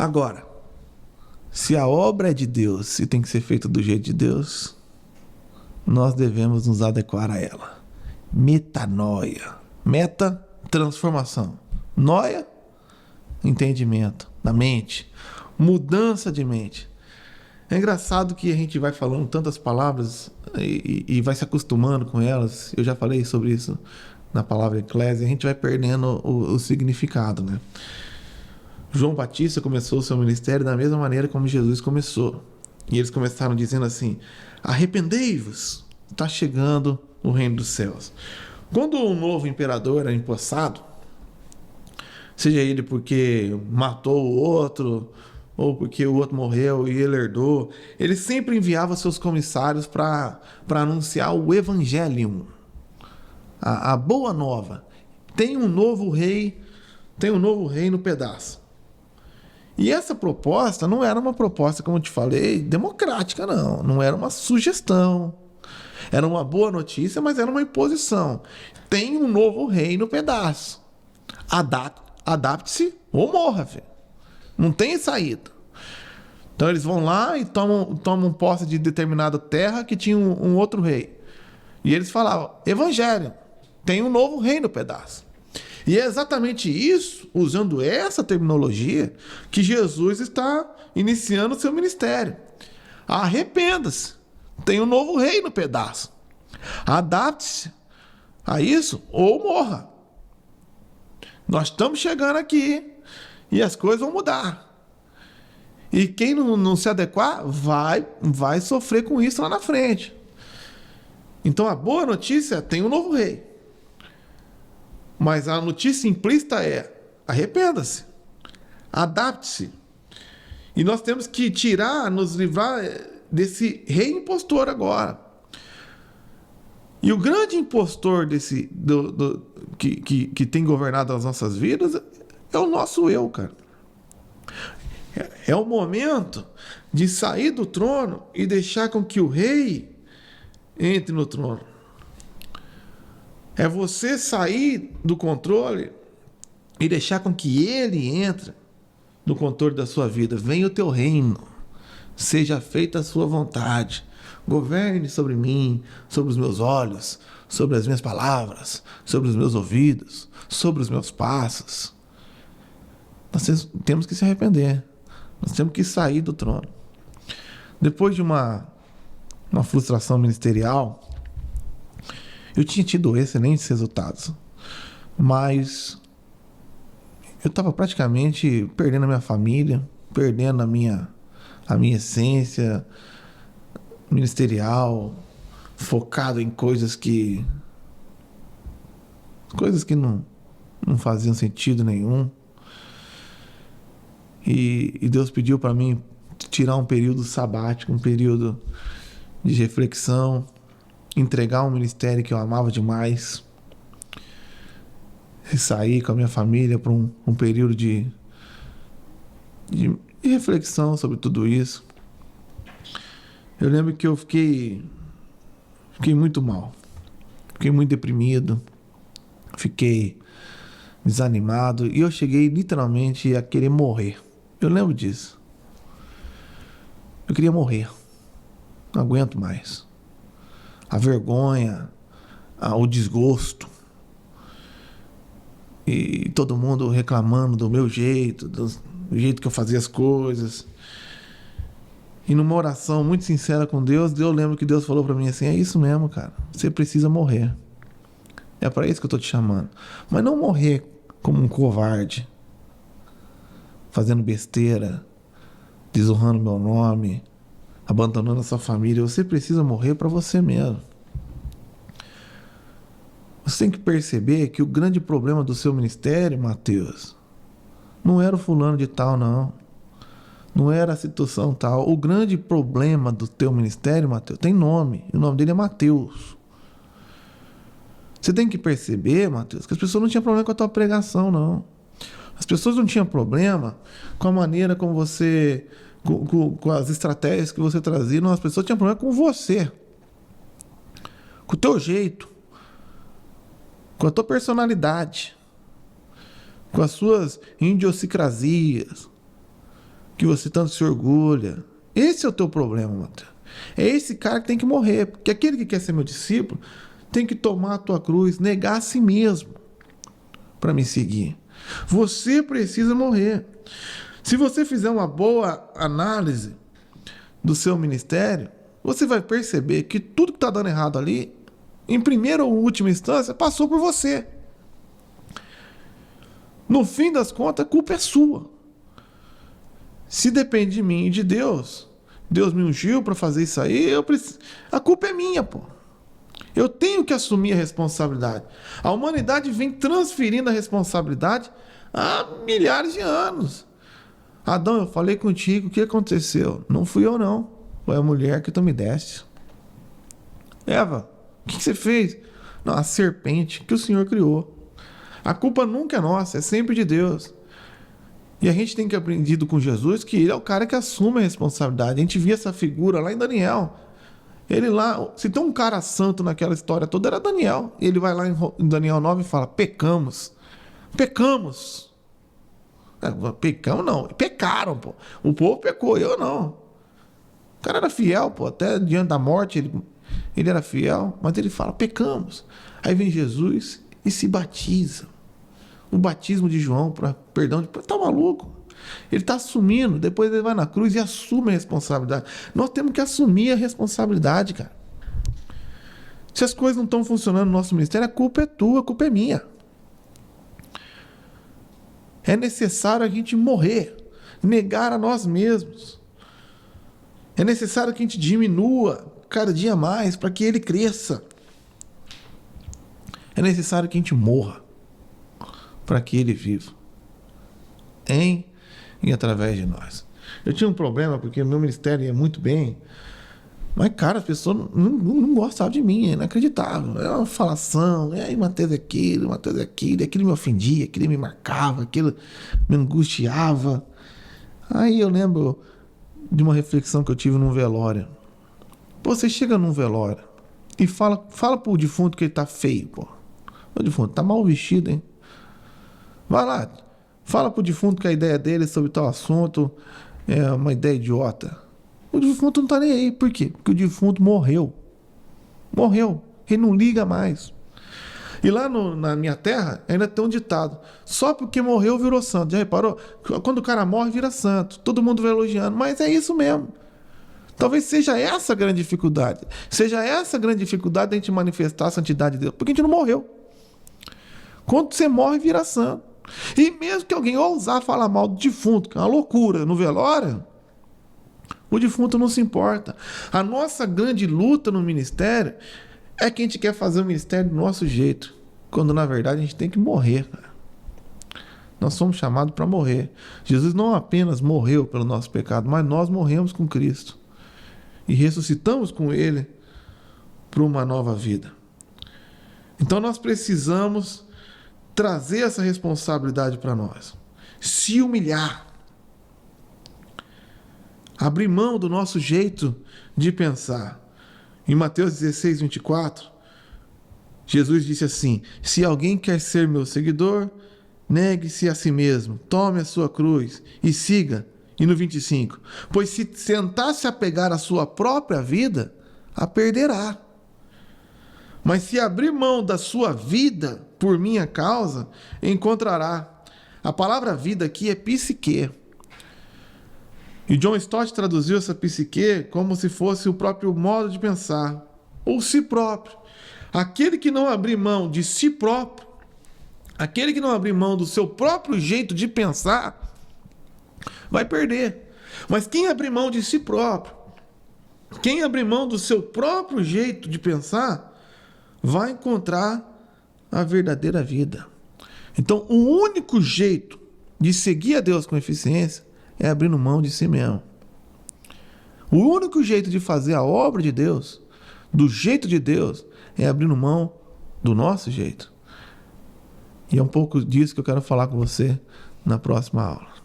Agora, se a obra é de Deus e tem que ser feita do jeito de Deus, nós devemos nos adequar a ela. Metanoia. Meta, transformação. Noia, entendimento da mente. Mudança de mente. É engraçado que a gente vai falando tantas palavras e vai se acostumando com elas. Eu já falei sobre isso na palavra eclésia. A gente vai perdendo o significado, né? João Batista começou o seu ministério da mesma maneira como Jesus começou. E eles começaram dizendo assim: arrependei-vos, está chegando o reino dos céus. Quando um novo imperador era empossado, seja ele porque matou o outro, ou porque o outro morreu e ele herdou, ele sempre enviava seus comissários para anunciar o Evangelium, a boa nova. Tem um novo rei no pedaço. E essa proposta não era uma proposta, como eu te falei, democrática, não. Não era uma sugestão. Era uma boa notícia, mas era uma imposição. Tem um novo rei no pedaço. Adapte-se ou morra, filho. Não tem saída. Então eles vão lá e tomam posse de determinada terra que tinha um outro rei. E eles falavam: Evangelho, tem um novo rei no pedaço. E é exatamente isso, usando essa terminologia, que Jesus está iniciando o seu ministério. Arrependa-se. Tem um novo rei no pedaço. Adapte-se a isso ou morra. Nós estamos chegando aqui e as coisas vão mudar. E quem não se adequar vai sofrer com isso lá na frente. Então a boa notícia é: tem um novo rei. Mas a notícia implícita é: arrependa-se, adapte-se. E nós temos que nos livrar desse rei impostor agora. E o grande impostor que tem governado as nossas vidas é o nosso eu, cara. É o momento de sair do trono e deixar com que o rei entre no trono. É você sair do controle e deixar com que ele entre no controle da sua vida. Venha o teu reino, seja feita a sua vontade. Governe sobre mim, sobre os meus olhos, sobre as minhas palavras, sobre os meus ouvidos, sobre os meus passos. Nós temos que se arrepender. Nós temos que sair do trono. Depois de uma frustração ministerial, eu tinha tido excelentes resultados, mas eu estava praticamente perdendo a minha família, perdendo a minha essência ministerial, focado em coisas que não faziam sentido nenhum. E Deus pediu para mim tirar um período sabático, um período de reflexão, entregar um ministério que eu amava demais e sair com a minha família para um período de reflexão sobre tudo isso. Eu lembro que eu fiquei muito mal, fiquei muito deprimido, fiquei desanimado e eu cheguei literalmente a querer morrer. Eu lembro disso. Eu queria morrer. Não aguento mais. A vergonha, o desgosto. E todo mundo reclamando do meu jeito, do jeito que eu fazia as coisas. E numa oração muito sincera com Deus, eu lembro que Deus falou pra mim assim: é isso mesmo, cara. Você precisa morrer. É para isso que eu tô te chamando. Mas não morrer como um covarde, fazendo besteira, desonrando meu nome, abandonando a sua família. Você precisa morrer para você mesmo. Você tem que perceber que o grande problema do seu ministério, Mateus, não era o fulano de tal, não. Não era a situação tal. O grande problema do teu ministério, Mateus, tem nome. E o nome dele é Mateus. Você tem que perceber, Mateus, que as pessoas não tinham problema com a tua pregação, não. As pessoas não tinham problema com a maneira como você... Com as estratégias que você trazia. Não, as pessoas tinham problema com você. Com o teu jeito. Com a tua personalidade. Com as suas idiosincrasias. que você tanto se orgulha. Esse é o teu problema, Mateus. É esse cara que tem que morrer. Porque aquele que quer ser meu discípulo tem que tomar a tua cruz, negar a si mesmo para me seguir. Você precisa morrer. Se você fizer uma boa análise do seu ministério, você vai perceber que tudo que está dando errado ali, em primeira ou última instância, passou por você. No fim das contas, a culpa é sua. Se depende de mim e de Deus, Deus me ungiu para fazer isso aí, a culpa é minha, pô. Eu tenho que assumir a responsabilidade. A humanidade vem transferindo a responsabilidade há milhares de anos. Adão, eu falei contigo, o que aconteceu? Não fui eu, não. Foi a mulher que tu me deste. Eva, o que você fez? Não, a serpente que o Senhor criou. A culpa nunca é nossa, é sempre de Deus. E a gente tem que aprender com Jesus que ele é o cara que assume a responsabilidade. A gente via essa figura lá em Daniel. Ele lá, se tem um cara santo naquela história toda, era Daniel. Ele vai lá em Daniel 9 e fala, pecamos. Pecamos. Pecamos não, pecaram, pô. O povo pecou, eu não. O cara era fiel, pô, até diante da morte ele era fiel, mas ele fala, pecamos. Aí vem Jesus e se batiza. O batismo de João para perdão de... Tá maluco? Ele está assumindo, depois ele vai na cruz e assume a responsabilidade. Nós temos que assumir a responsabilidade, cara. Se as coisas não estão funcionando no nosso ministério, a culpa é tua, a culpa é minha. É necessário a gente morrer, negar a nós mesmos. É necessário que a gente diminua cada dia mais para que ele cresça. É necessário que a gente morra para que ele viva. Em e através de nós. Eu tinha um problema porque o meu ministério ia muito bem, mas, cara, as pessoas não gostavam de mim, é inacreditável. Era uma falação, e aí Mateus aquilo, aquilo me ofendia, aquilo me marcava, aquilo me angustiava. Aí eu lembro de uma reflexão que eu tive num velório. Pô, você chega num velório e fala pro defunto que ele tá feio, pô. O defunto tá mal vestido, hein? Vai lá, fala pro defunto que a ideia dele sobre tal assunto é uma ideia idiota. O defunto não tá nem aí. Por quê? Porque o defunto morreu. Morreu. Ele não liga mais. E lá na minha terra ainda tem um ditado. Só porque morreu virou santo. Já reparou? Quando o cara morre vira santo. Todo mundo vai elogiando. Mas é isso mesmo. Talvez seja essa a grande dificuldade. Seja essa a grande dificuldade de a gente manifestar a santidade de Deus. Porque a gente não morreu. Quando você morre, vira santo. E mesmo que alguém ousar falar mal do defunto, que é uma loucura, no velório, o defunto não se importa. A nossa grande luta no ministério é que a gente quer fazer o ministério do nosso jeito, quando na verdade a gente tem que morrer. Nós somos chamados para morrer. Jesus não apenas morreu pelo nosso pecado, mas nós morremos com Cristo e ressuscitamos com Ele para uma nova vida. Então nós precisamos trazer essa responsabilidade para nós. Se humilhar. Abrir mão do nosso jeito de pensar. Em Mateus 16, 24, Jesus disse assim, se alguém quer ser meu seguidor, negue-se a si mesmo, tome a sua cruz e siga. E no 25, pois se tentar se apegar à sua própria vida, a perderá. Mas se abrir mão da sua vida por minha causa, encontrará. A palavra vida aqui é psique. E John Stott traduziu essa psique como se fosse o próprio modo de pensar, ou si próprio. Aquele que não abrir mão de si próprio, aquele que não abrir mão do seu próprio jeito de pensar, vai perder. Mas quem abrir mão de si próprio, quem abrir mão do seu próprio jeito de pensar, vai encontrar a verdadeira vida. Então, o único jeito de seguir a Deus com eficiência é abrindo mão de si mesmo. O único jeito de fazer a obra de Deus, do jeito de Deus, é abrindo mão do nosso jeito. E é um pouco disso que eu quero falar com você na próxima aula.